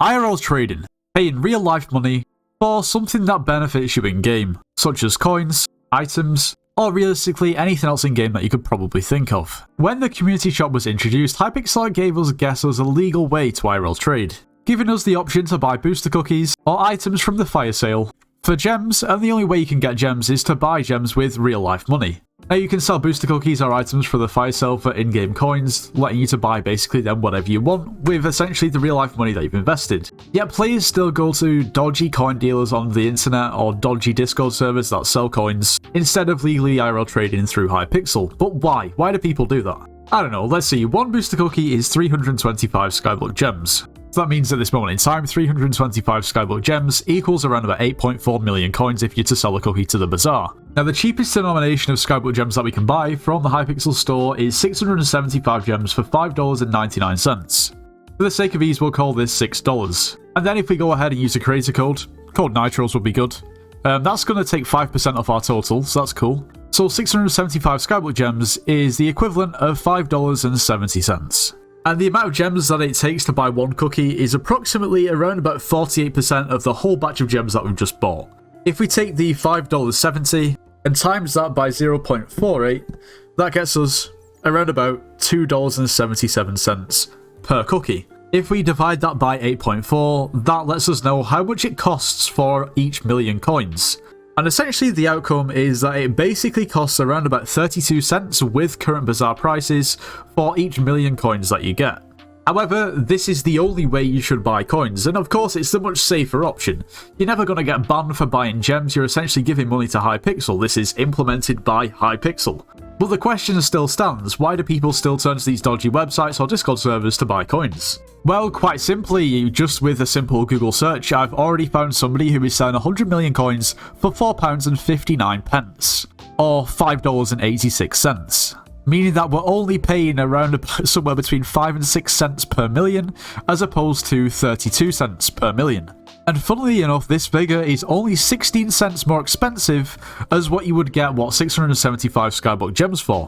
IRL trading, paying real-life money for something that benefits you in-game, such as coins, items, or realistically anything else in-game that you could probably think of. When the community shop was introduced, Hypixel gave us guesses a legal way to IRL trade, giving us the option to buy booster cookies or items from the fire sale for gems, and the only way you can get gems is to buy gems with real-life money. Now you can sell booster cookies or items for the fire sale for in-game coins, letting you to buy basically then whatever you want with essentially the real-life money that you've invested. Yet players still go to dodgy coin dealers on the internet or dodgy Discord servers that sell coins instead of legally IRL trading through Hypixel. But why? Why do people do that? I don't know, let's see, one booster cookie is 325 Skyblock gems. So that means at this moment in time, 325 Skyblock gems equals around about 8.4 million coins if you're to sell a cookie to the bazaar. Now the cheapest denomination of Skyblock gems that we can buy from the Hypixel store is 675 gems for $5.99. For the sake of ease, we'll call this $6. And then if we go ahead and use a creator code Nitros would be good. That's going to take 5% off our total, so that's cool. So 675 Skyblock gems is the equivalent of $5.70. And the amount of gems that it takes to buy one cookie is approximately around about 48% of the whole batch of gems that we've just bought. If we take the $5.70 and times that by 0.48, that gets us around about $2.77 per cookie. If we divide that by 8.4, that lets us know how much it costs for each million coins. And essentially the outcome is that it basically costs around about 32 cents with current bazaar prices for each million coins that you get. However, this is the only way you should buy coins, and of course it's the much safer option. You're never going to get banned for buying gems, you're essentially giving money to Hypixel. This is implemented by Hypixel. But the question still stands, why do people still turn to these dodgy websites or Discord servers to buy coins? Well, quite simply, just with a simple Google search, I've already found somebody who is selling 100 million coins for £4.59, or $5.86. Meaning that we're only paying around somewhere between 5 and 6 cents per million, as opposed to 32 cents per million. And funnily enough, this figure is only 16 cents more expensive as what you would get, 675 Skyblock gems for,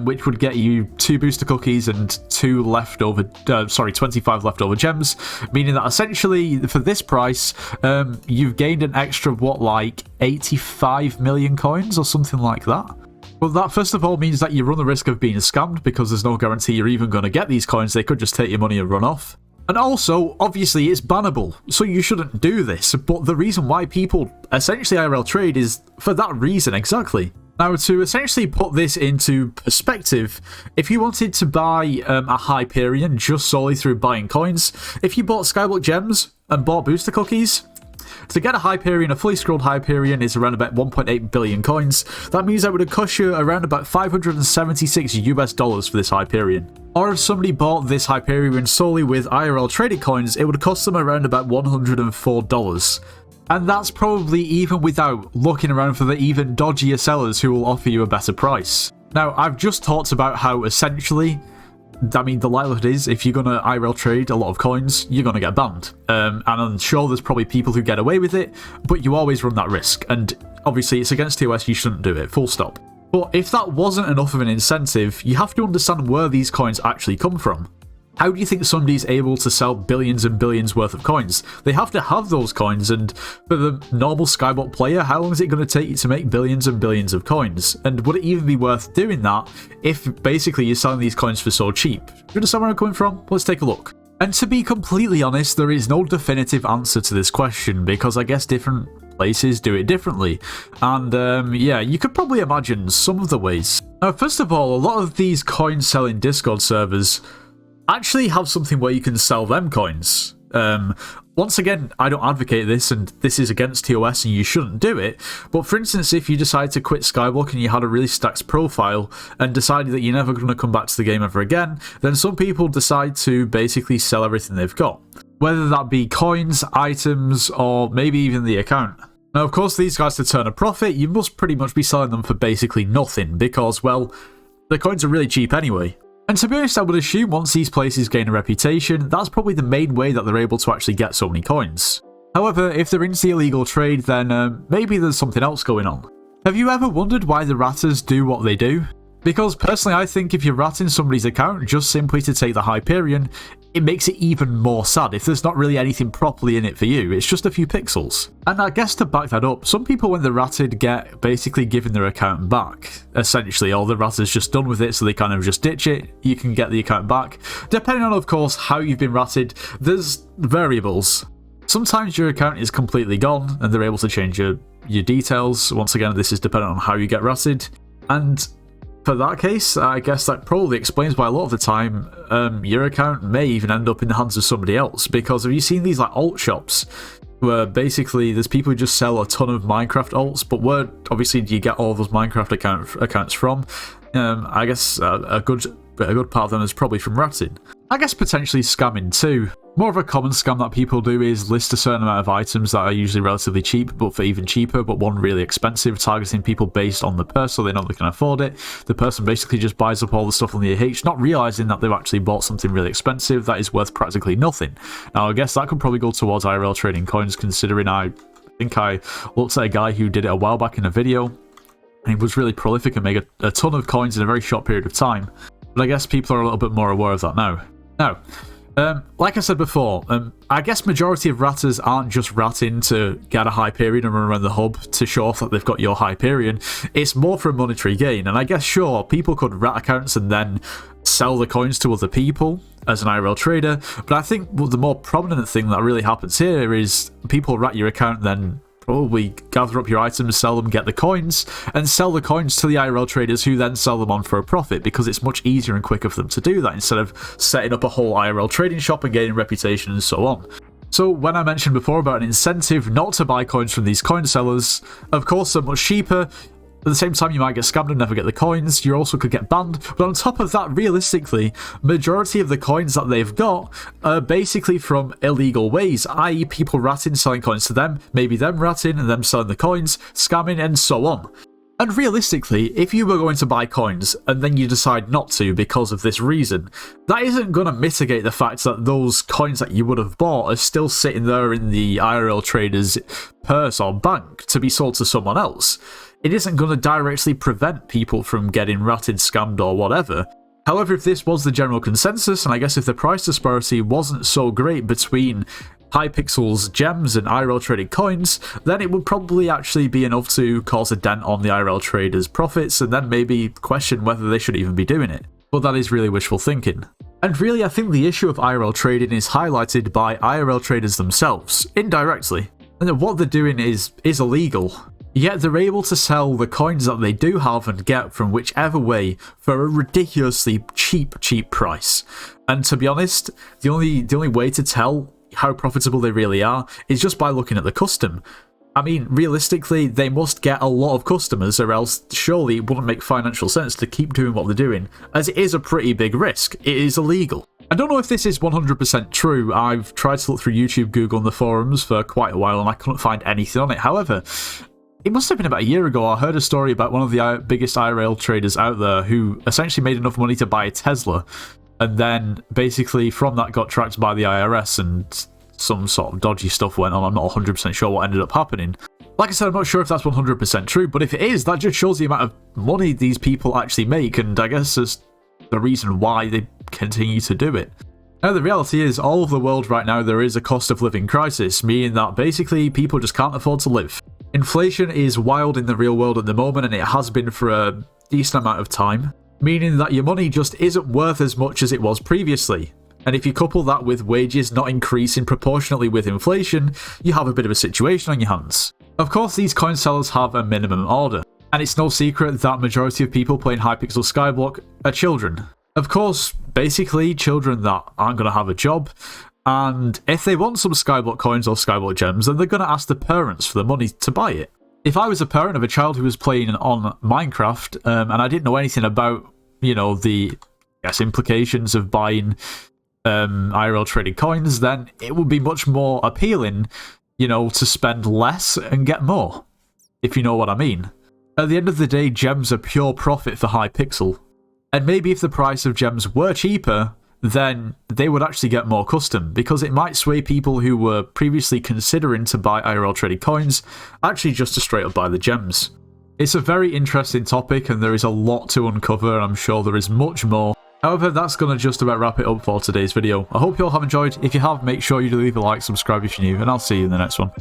which would get you 2 booster cookies and 25 leftover gems, meaning that essentially for this price, you've gained an extra, 85 million coins or something like that. Well, that first of all means that you run the risk of being scammed because there's no guarantee you're even going to get these coins. They could just take your money and run off. And also, obviously, it's bannable, so you shouldn't do this. But the reason why people essentially IRL trade is for that reason exactly. Now, to essentially put this into perspective, if you wanted to buy a Hyperion just solely through buying coins, if you bought Skyblock gems and bought booster cookies, to get a Hyperion, a fully scrolled Hyperion, is around about 1.8 billion coins. That means that would have cost you around about $576 for this Hyperion. Or if somebody bought this Hyperion solely with IRL traded coins, it would cost them around about $104. And that's probably even without looking around for the even dodgier sellers who will offer you a better price. Now, I've just talked about how essentially, I mean, the likelihood is if you're going to IRL trade a lot of coins, you're going to get banned. And I'm sure there's probably people who get away with it, but you always run that risk. And obviously it's against TOS, you shouldn't do it, full stop. But if that wasn't enough of an incentive, you have to understand where these coins actually come from. How do you think somebody's able to sell billions and billions worth of coins? They have to have those coins, and for the normal Skyblock player, how long is it going to take you to make billions and billions of coins? And would it even be worth doing that if basically you're selling these coins for so cheap? Do you understand where I'm coming from? Let's take a look. And to be completely honest, there is no definitive answer to this question, because I guess different places do it differently. And yeah, you could probably imagine some of the ways. Now, first of all, a lot of these coin selling Discord servers actually have something where you can sell them coins. Once again, I don't advocate this, and this is against TOS and you shouldn't do it, but for instance, if you decide to quit Skyblock and you had a really stacked profile and decided that you're never going to come back to the game ever again, then some people decide to basically sell everything they've got. Whether that be coins, items, or maybe even the account. Now, of course, these guys, to turn a profit, you must pretty much be selling them for basically nothing, because, well, the coins are really cheap anyway. And to be honest, I would assume once these places gain a reputation, that's probably the main way that they're able to actually get so many coins. However, if they're into the illegal trade, then maybe there's something else going on. Have you ever wondered why the ratters do what they do? Because personally, I think if you're ratting somebody's account just simply to take the Hyperion, it makes it even more sad if there's not really anything properly in it for you. It's just a few pixels. And I guess to back that up, some people when they're ratted get basically given their account back. Essentially, all the ratter's just done with it, so they kind of just ditch it. You can get the account back. Depending on, of course, how you've been ratted, there's variables. Sometimes your account is completely gone and they're able to change your details. Once again, this is dependent on how you get ratted. And for that case, I guess that probably explains why a lot of the time your account may even end up in the hands of somebody else. Because have you seen these like alt shops where basically there's people who just sell a ton of Minecraft alts, but where obviously do you get all those Minecraft accounts from? I guess a good part of them is probably from ratting. I guess potentially scamming too. More of a common scam that people do is list a certain amount of items that are usually relatively cheap, but for even cheaper, but one really expensive, targeting people based on the purse so they know they can afford it. The person basically just buys up all the stuff on the AH, not realising that they've actually bought something really expensive that is worth practically nothing. Now, I guess that could probably go towards IRL trading coins, considering I think I looked at a guy who did it a while back in a video, and he was really prolific and made a ton of coins in a very short period of time. But I guess people are a little bit more aware of that now. Now, like I said before, I guess majority of ratters aren't just ratting to get a Hyperion and run around the hub to show off that they've got your Hyperion. It's more for a monetary gain, and I guess sure, people could rat accounts and then sell the coins to other people as an IRL trader, but I think the more prominent thing that really happens here is people rat your account, then probably gather up your items, sell them, get the coins, and sell the coins to the IRL traders who then sell them on for a profit, because it's much easier and quicker for them to do that instead of setting up a whole IRL trading shop and gaining reputation and so on. So when I mentioned before about an incentive not to buy coins from these coin sellers, of course they're much cheaper. At the same time, you might get scammed and never get the coins. You also could get banned. But on top of that, realistically, majority of the coins that they've got are basically from illegal ways, i.e. people ratting, selling coins to them, maybe them ratting and them selling the coins, scamming, and so on. And realistically, if you were going to buy coins and then you decide not to because of this reason, that isn't going to mitigate the fact that those coins that you would have bought are still sitting there in the IRL trader's purse or bank to be sold to someone else. It isn't going to directly prevent people from getting ratted, scammed, or whatever. However, if this was the general consensus, and I guess if the price disparity wasn't so great between Hypixel's gems and IRL traded coins, then it would probably actually be enough to cause a dent on the IRL traders' profits, and then maybe question whether they should even be doing it. But that is really wishful thinking. And really, I think the issue of IRL trading is highlighted by IRL traders themselves, indirectly. And what they're doing is illegal. Yet they're able to sell the coins that they do have and get from whichever way for a ridiculously cheap price. And to be honest, the only way to tell how profitable they really are is just by looking at the custom. I mean, realistically, they must get a lot of customers, or else surely it wouldn't make financial sense to keep doing what they're doing, as it is a pretty big risk. It is illegal. I don't know if this is 100% true. I've tried to look through YouTube, Google, and the forums for quite a while, and I couldn't find anything on it. However, it must have been about a year ago, I heard a story about one of the biggest IRL traders out there who essentially made enough money to buy a Tesla, and then basically from that got tracked by the IRS and some sort of dodgy stuff went on. I'm not 100% sure what ended up happening. Like I said, I'm not sure if that's 100% true, but if it is, that just shows the amount of money these people actually make, and I guess is the reason why they continue to do it. Now, the reality is, all over the world right now, there is a cost of living crisis, meaning that basically people just can't afford to live. Inflation is wild in the real world at the moment, and it has been for a decent amount of time, meaning that your money just isn't worth as much as it was previously. And if you couple that with wages not increasing proportionately with inflation, you have a bit of a situation on your hands. Of course, these coin sellers have a minimum order, and it's no secret that majority of people playing Hypixel Skyblock are children. Of course, basically children that aren't going to have a job, and if they want some Skyblock coins or Skyblock gems, then they're going to ask the parents for the money to buy it. If I was a parent of a child who was playing on Minecraft, and I didn't know anything about, the implications of buying IRL traded coins, then it would be much more appealing, to spend less and get more, if you know what I mean. At the end of the day, gems are pure profit for Hypixel, and maybe if the price of gems were cheaper, then they would actually get more custom, because it might sway people who were previously considering to buy IRL traded coins actually just to straight up buy the gems. It's a very interesting topic, and there is a lot to uncover, and I'm sure there is much more. However, that's going to just about wrap it up for today's video. I hope you all have enjoyed. If you have, make sure you leave a like, subscribe if you're new, and I'll see you in the next one.